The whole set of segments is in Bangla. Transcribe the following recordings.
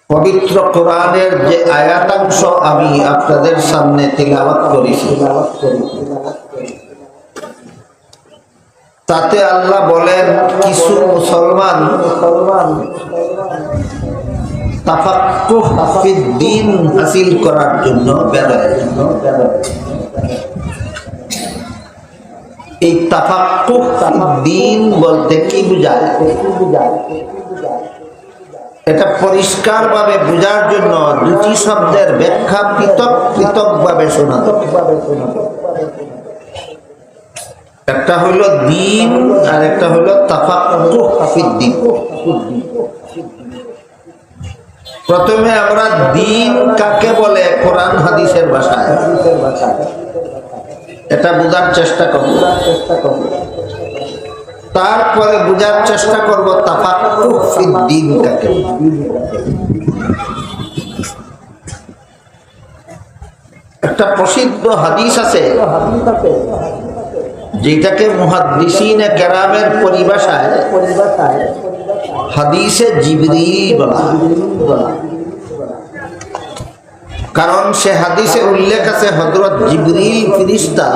পবিত্র কোরআনের যে আয়াতাংশ আমি আপনাদের সামনে তিলাওয়াত করেছি, তাতে আল্লাহ বলেন কিছু মুসলমান তাফাক্কুহ ফিদ্দীন হাসিল করার জন্য বেরোয়। এই তাফাক্কুহ ফিদ্দীন বলতে কি বোঝায়? এটা পরিষ্কার ভাবে বোঝার জন্য দুটি শব্দের ব্যাখ্যা পৃথক পৃথক ভাবে শোনাতে। একটা হলো দ্বীন আর একটা হলো তাফাক্কুহ ফিদ্দীন। প্রথমে আমরা দ্বীন কাকে বলে কোরআন হাদিসের ভাষায় এটা বোঝার চেষ্টা করব, তারপরে বোঝার চেষ্টা করব তাফাক্কুহ ফিদ্দীন কাকে। একটা প্রসিদ্ধ হাদিস আছে যেটাকে মুহাদ্দিসিনে কেরামের পরিভাষায় হাদিসে জিবরিল বলা, কারণ সে হাদিসে উল্লেখ আছে হযরত জিবরিল ফেরেশতা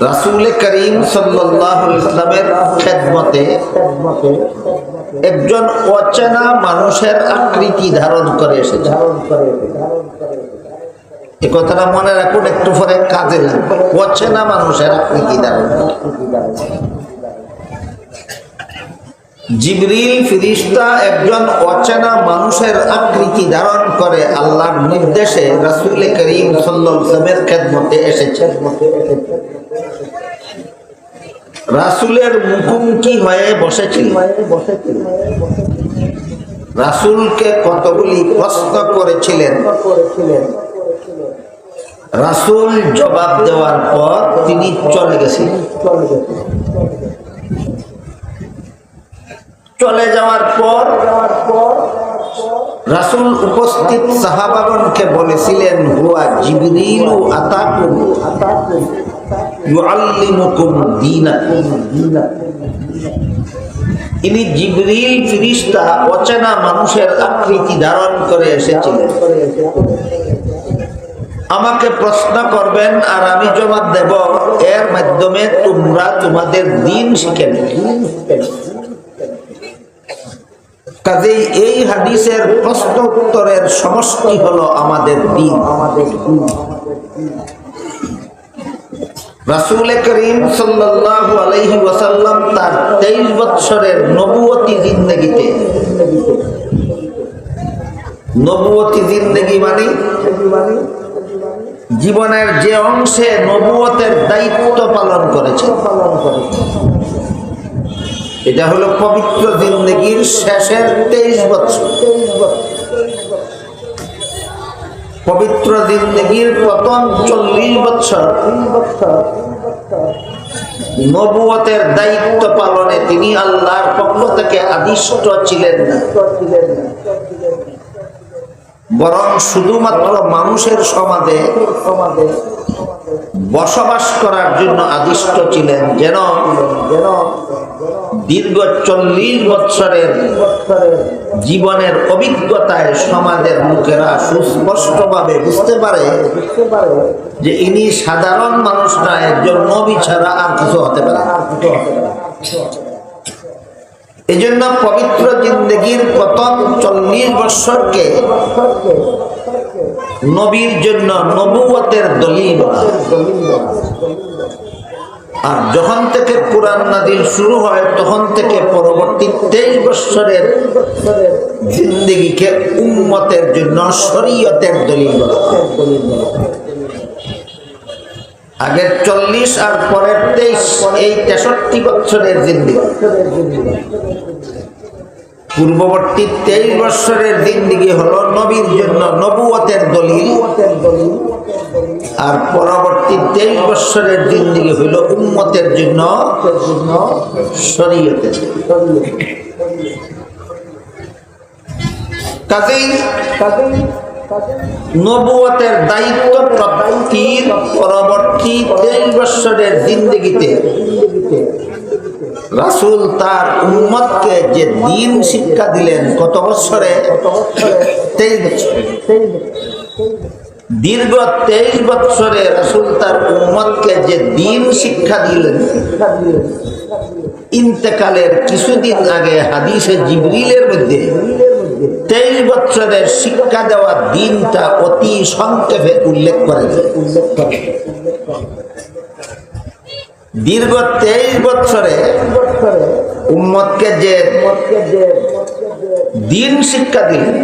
রাসূল করিম সাল্লাল্লাহু আলাইহি ওয়াসাল্লামের খেদমতে একজন অচেনা মানুষের আকৃতি ধারণ করে এসেছে। এই কথাটা মনে রাখুন, একটু পরে কাজে লাগবে। অচেনা মানুষের আকৃতি ধারণ করে জিবরিল ফেরেশতা একজন অচেনা মানুষের আকৃতি ধারণ করে আল্লাহর নির্দেশে রাসূল করিম সাল্লাল্লাহু আলাইহি ওয়াসাল্লামের খেদমতে এসেছে। রাসূলের মুখোমুখি হয়ে বসেছিল। রাসূলকে কতগুলি প্রশ্ন করেছিলেন। রাসূল জবাব দেওয়ার পর তিনি চলে গেছেন। চলে যাওয়ার পর রাসূল উপস্থিত সাহাবাগণকে বলেছিলেন, হুয়া জিবরিলু আতাকুম ইউআল্লিমুকুম দীনাকুম। ইনি জিবরিল ফেরেশতা অচেনা মানুষের আকৃতি ধারণ করে এসেছিলেন। আমাকে প্রশ্ন করবেন আর আমি জবাব দেব, এর মাধ্যমে তোমরা তোমাদের দ্বীন শিখে নেবে। কাজেই এই হাদিসের প্রশ্ন উত্তরের সমষ্টি হলো আমাদের দ্বীন। রাসূল করিম সাল্লাল্লাহু আলাইহি ওয়াসাল্লাম তার 23 বছরের নবুয়তি জিন্দেগিতে, নবুয়তি জিন্দেগি মানে জীবনের যে অংশে নবুয়তের দায়িত্ব পালন করেছে, এটা হলো পবিত্র জিন্দেগির শেষের 23 বছর। পবিত্র জিন্দেগির প্রথম 40 বছর নবুয়তের দায়িত্ব পালনে তিনি আল্লাহর পক্ষ থেকে আদিষ্ট ছিলেন না, বরং শুধুমাত্র মানুষের সমাজে বসবাস করার জন্য আদিষ্ট ছিলেন, যেন দীর্ঘ 40 বছরের জীবনের অভিজ্ঞতায় সমাজের লোকেরা সুস্পষ্টভাবে বুঝতে পারে যে ইনি সাধারণ মানুষ না, একজন নবী ছাড়া আর কিছু হতে পারে। এই জন্য পবিত্র জিন্দেগির প্রথম 40 বছরকে নবীর জন্য নবুয়তের দলিল বলা। আর যখন থেকে কুরআন নাযিল শুরু হয় তখন থেকে পরবর্তী 23 বছরের জিন্দেগিকে উম্মতের জন্য শরীয়তের দলিল বলা। আগের 40 আর পরের 23, এই 63 বছরের জিন্দেগি। পূর্ববর্তী 23 বছরের জিন্দেগি হলো নবীর জন্য নবুয়তের দলিল, আর পরবর্তী 23 বছরের জিন্দেগি হলো উম্মতের জন্য শরীয়তের। কাজেই নবুয়তের দায়িত্ব প্রাপ্তির পরবর্তী 23 বছরের জিন্দেগিতে রাসূল তার উম্মতকে যে দ্বীন শিক্ষা দিলেন কত বছরে? 23 বছর। দীর্ঘ 23 বছরে রাসূল তার উম্মতকে যে দ্বীন শিক্ষা দিলেন, ইন্তেকালের কিছুদিন আগে হাদিসে জিবরিলের মধ্যে 23 বছরের শিক্ষা দেওয়া দিনটা অতি সংক্ষেপে উল্লেখ করে। দীর্ঘ 23 বছরে উম্মতকে যে দিন শিক্ষা দিলেন,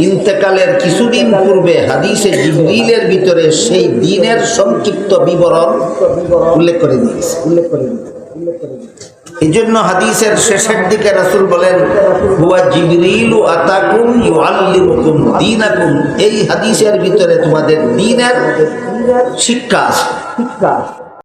ইন্তেকালের কিছুদিন পূর্বে হাদিসে জিবরিলের ভিতরে সেই দিনের সংক্ষিপ্ত বিবরণ উল্লেখ করে দিয়েছে। এই জন্য হাদিসের শেষের দিকে রাসূল বলেন, হুয়া জিবরিলু আতাকুম ইউআল্লিমুকুম দীনাকুম। এই হাদিসের ভিতরে তোমাদের দ্বীনের শিক্ষা আছে।